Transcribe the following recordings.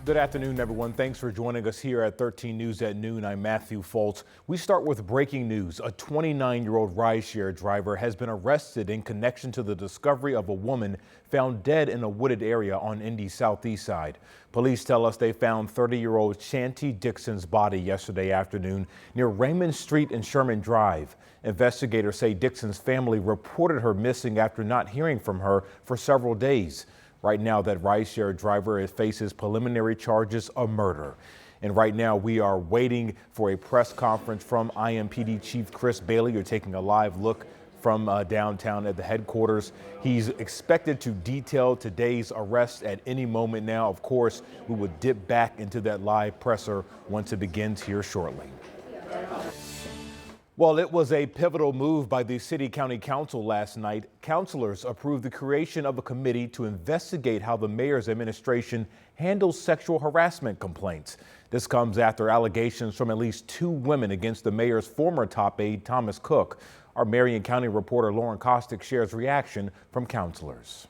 Good afternoon, everyone. Thanks for joining us here at 13 News at Noon. I'm Matthew Foltz. We start with breaking news. A 29-year-old rideshare driver has been arrested in connection to the discovery of a woman found dead in a wooded area on Indy's southeast side. Police tell us they found 30-year-old Shanti Dixon's body yesterday afternoon near Raymond Street and Sherman Drive. Investigators say Dixon's family reported her missing after not hearing from her for several days. Right now, that rideshare driver faces preliminary charges of murder. And right now, we are waiting for a press conference from IMPD Chief Chris Bailey. You're taking a live look from downtown at the headquarters. He's expected to detail today's arrest at any moment now. Of course, we will dip back into that live presser once it begins here shortly. Well, it was a pivotal move by the City County Council last night. Councilors approved the creation of a committee to investigate how the mayor's administration handles sexual harassment complaints. This comes after allegations from at least 2 women against the mayor's former top aide, Thomas Cook. Our Marion County reporter Lauren Kostick shares reaction from councilors.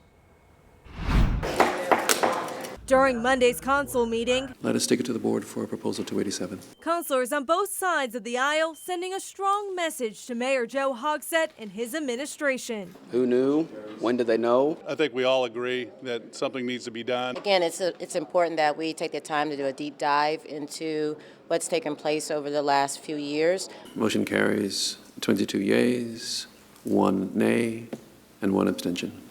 During Monday's council meeting, let us take it to the board for Proposal 287. Councilors on both sides of the aisle sending a strong message to Mayor Joe Hogsett and his administration. Who knew? When did they know? I think we all agree that something needs to be done. Again, it's important that we take the time to do a deep dive into what's taken place over the last few years. Motion carries 22 yeas, 1 nay, and 1 abstention.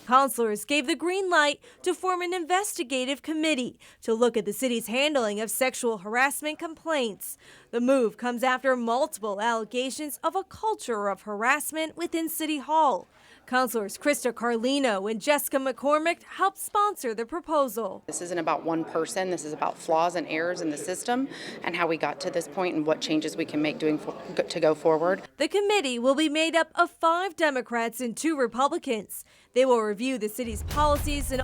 Councilors gave the green light to form an investigative committee to look at the city's handling of sexual harassment complaints. The move comes after multiple allegations of a culture of harassment within City Hall. Councilors Krista Carlino and Jessica McCormick helped sponsor the proposal. This isn't about one person. This is about flaws and errors in the system and how we got to this point and what changes we can make to go forward. The committee will be made up of 5 Democrats and 2 Republicans. They will review the city's policies and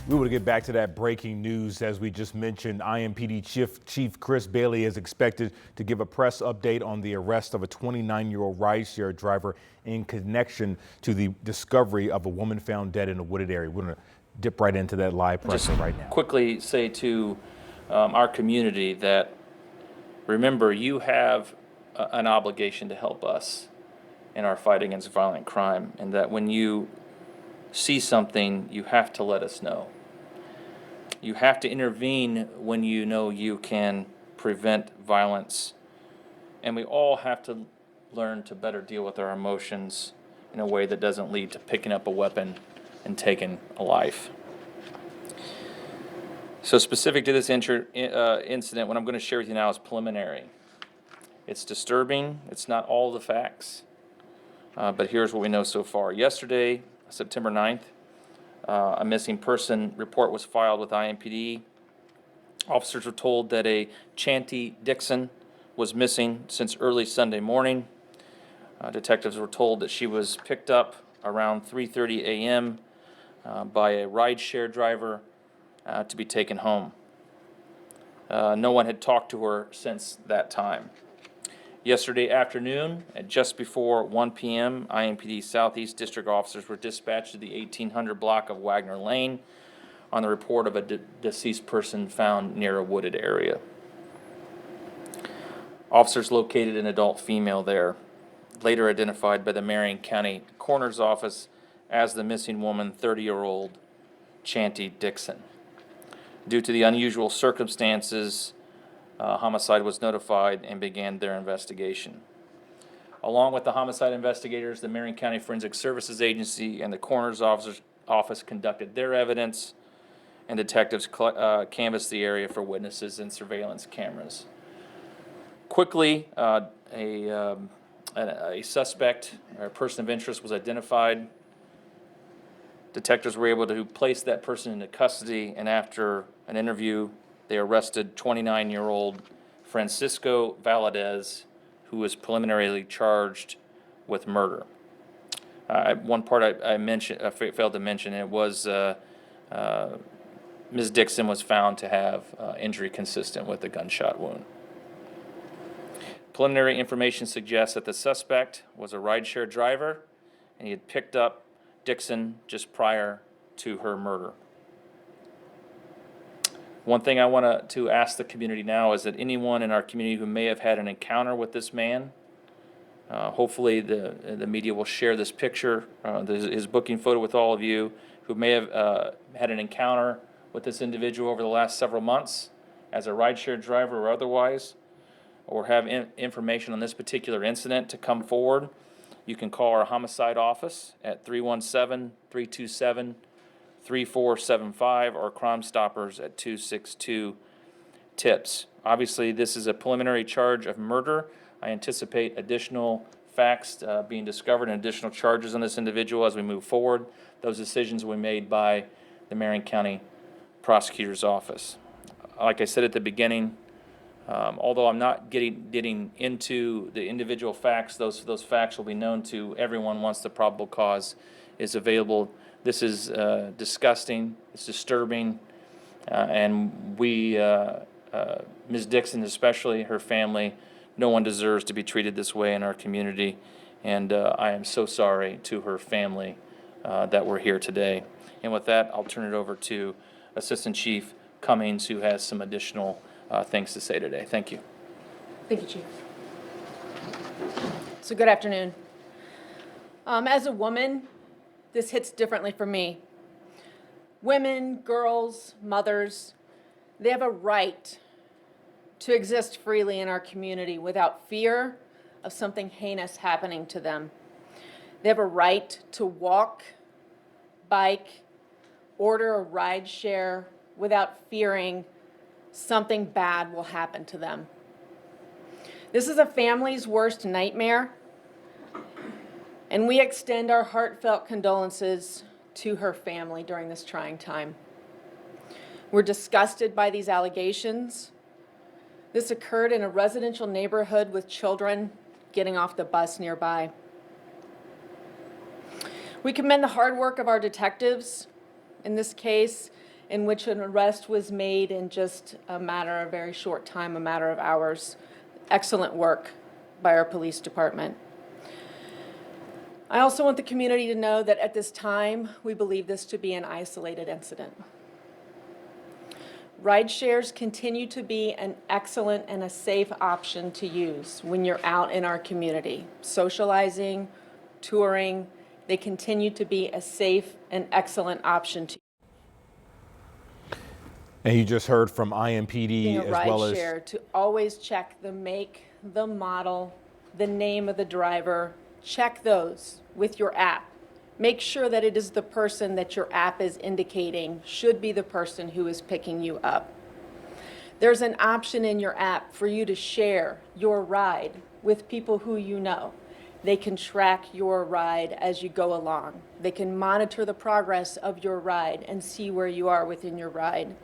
We will get back to that breaking news. As we just mentioned, IMPD Chief Chris Bailey is expected to give a press update on the arrest of a 29-year-old rideshare driver in connection to the discovery of a woman found dead in a wooded area. We're going to dip right into that live press right now. Quickly say to our community that, remember, you have an obligation to help us in our fight against violent crime, and that when you see something, you have to let us know. You have to intervene when you know you can prevent violence. And we all have to learn to better deal with our emotions in a way that doesn't lead to picking up a weapon and taking a life. So specific to this incident, what I'm going to share with you now is preliminary. It's disturbing. It's not all the facts. But here's what we know so far. Yesterday, September 9th, a missing person report was filed with IMPD. Officers were told that a Shanti Dixon was missing since early Sunday morning. Detectives were told that she was picked up around 3:30 a.m. By a rideshare driver to be taken home. No one had talked to her since that time. Yesterday afternoon, at just before 1 p.m., IMPD Southeast District officers were dispatched to the 1800 block of Wagner Lane on the report of a deceased person found near a wooded area. Officers located an adult female there, later identified by the Marion County Coroner's Office as the missing woman, 30-year-old Shanti Dixon. Due to the unusual circumstances, homicide was notified and began their investigation. Along with the homicide investigators, the Marion County Forensic Services Agency and the Coroner's Office conducted their evidence, and detectives canvassed the area for witnesses and surveillance cameras. Quickly, a suspect or a person of interest was identified. Detectives were able to place that person into custody, and after an interview, they arrested 29-year-old Francisco Valadez, who was preliminarily charged with murder. One part I failed to mention, it was Ms. Dixon was found to have injury consistent with a gunshot wound. Preliminary information suggests that the suspect was a rideshare driver, and he had picked up Dixon just prior to her murder. One thing I want to ask the community now is that anyone in our community who may have had an encounter with this man, hopefully the media will share this picture, his booking photo with all of you, who may have had an encounter with this individual over the last several months as a rideshare driver or otherwise, or have information on this particular incident to come forward. You can call our homicide office at 317-327-3475 or Crime Stoppers at 262-TIPS. Obviously, this is a preliminary charge of murder. I anticipate additional facts being discovered and additional charges on this individual as we move forward. Those decisions will be made by the Marion County Prosecutor's Office. Like I said at the beginning, although I'm not getting into the individual facts, those facts will be known to everyone once the probable cause is available. This is disgusting, it's disturbing, and we, Ms. Dixon especially, her family, no one deserves to be treated this way in our community, and I am so sorry to her family that we're here today. And with that, I'll turn it over to Assistant Chief Cummings, who has some additional things to say today. Thank you. Thank you, Chief. So good afternoon. As a woman, this hits differently for me. Women, girls, mothers, they have a right to exist freely in our community without fear of something heinous happening to them. They have a right to walk, bike, order a ride share without fearing something bad will happen to them. This is a family's worst nightmare, and we extend our heartfelt condolences to her family during this trying time. We're disgusted by these allegations. This occurred in a residential neighborhood with children getting off the bus nearby. We commend the hard work of our detectives in this case, in which an arrest was made in just a very short time, a matter of hours. Excellent work by our police department. I also want the community to know that at this time, we believe this to be an isolated incident. Ride shares continue to be an excellent and a safe option to use when you're out in our community. Socializing, touring, they continue to be a safe and excellent option to And you just heard from IMPD as well as rideshare, to always check the make, the model, the name of the driver. Check those with your app. Make sure that it is the person that your app is indicating should be the person who is picking you up. There's an option in your app for you to share your ride with people who you know. They can track your ride as you go along. They can monitor the progress of your ride and see where you are within your ride.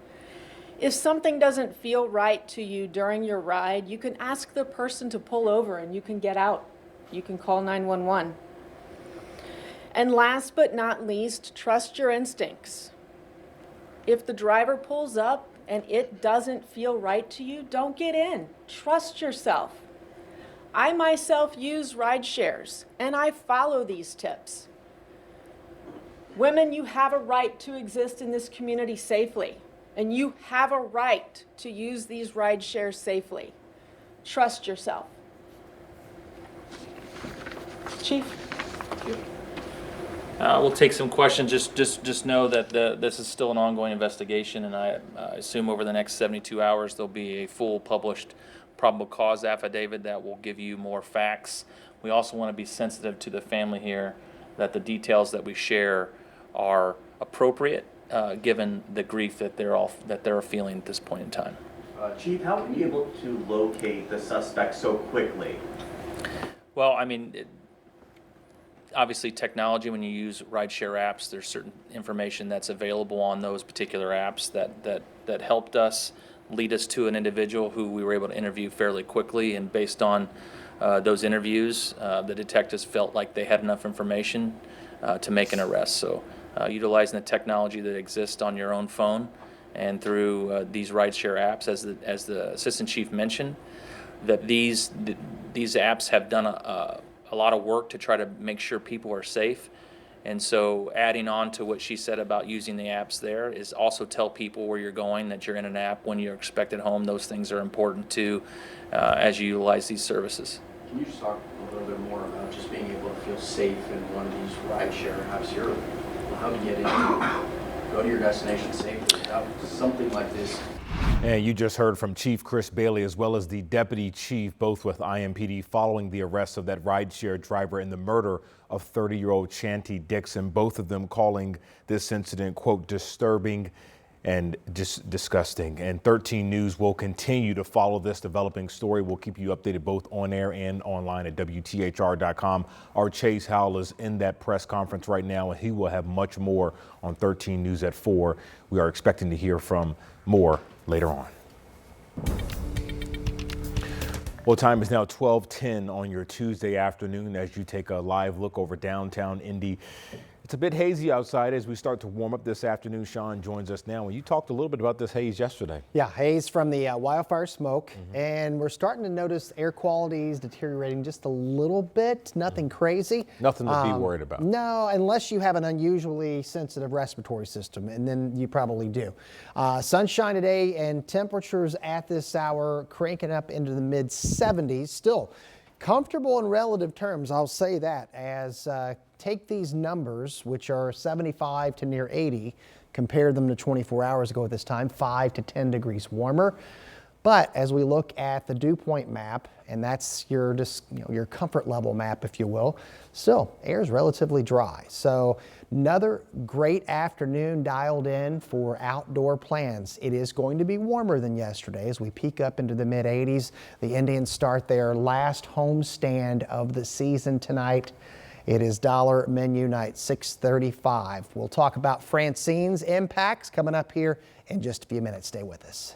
If something doesn't feel right to you during your ride, you can ask the person to pull over and you can get out. You can call 911. And last but not least, trust your instincts. If the driver pulls up and it doesn't feel right to you, don't get in. Trust yourself. I myself use ride shares and I follow these tips. Women, you have a right to exist in this community safely, and you have a right to use these ride shares safely. Trust yourself. Chief? We'll take some questions. Just know that this is still an ongoing investigation, and I assume over the next 72 hours there'll be a full published probable cause affidavit that will give you more facts. We also want to be sensitive to the family here, that the details that we share are appropriate given the grief that they're feeling at this point in time. Chief, how were you able to locate the suspect so quickly? Well, I mean, obviously technology, when you use rideshare apps, there's certain information that's available on those particular apps that helped us lead us to an individual who we were able to interview fairly quickly, and based on those interviews, the detectives felt like they had enough information to make an arrest. So utilizing the technology that exists on your own phone and through these rideshare apps, as the assistant chief mentioned, that these apps have done a lot of work to try to make sure people are safe, And so adding on to what she said about using the apps there is also tell people where you're going, that you're in an app, when you're expected home. Those things are important too as you utilize these services. Can you just talk a little bit more about just being able to feel safe in one of these rideshare apps? How do you get in, go to your destination safely without something like this? And you just heard from Chief Chris Bailey as well as the deputy chief, both with IMPD, following the arrest of that rideshare driver and the murder of 30-year-old Shanty Dixon. Both of them calling this incident, quote, disturbing and just disgusting. And 13 News will continue to follow this developing story. We'll keep you updated both on air and online at WTHR.com. Our Chase Howell is in that press conference right now, and he will have much more on 13 News at 4. We are expecting to hear from more later on. Well, time is now 12:10 on your Tuesday afternoon as you take a live look over downtown Indy. It's a bit hazy outside as we start to warm up this afternoon. Sean joins us now. And you talked a little bit about this haze yesterday. Yeah, haze from the wildfire smoke. And we're starting to notice air quality is deteriorating just a little bit. Nothing crazy. Nothing to be worried about. No, unless you have an unusually sensitive respiratory system, and then you probably do. Sunshine today and temperatures at this hour cranking up into the mid 70s. Still comfortable in relative terms, I'll say that, as take these numbers, which are 75 to near 80, compare them to 24 hours ago at this time, 5 to 10 degrees warmer. But as we look at the dew point map, and that's your your comfort level map, if you will, still air is relatively dry. So another great afternoon dialed in for outdoor plans. It is going to be warmer than yesterday as we peak up into the mid 80s. The Indians start their last homestand of the season tonight. It is dollar menu night, 6:35. We'll talk about Francine's impacts coming up here in just a few minutes. Stay with us.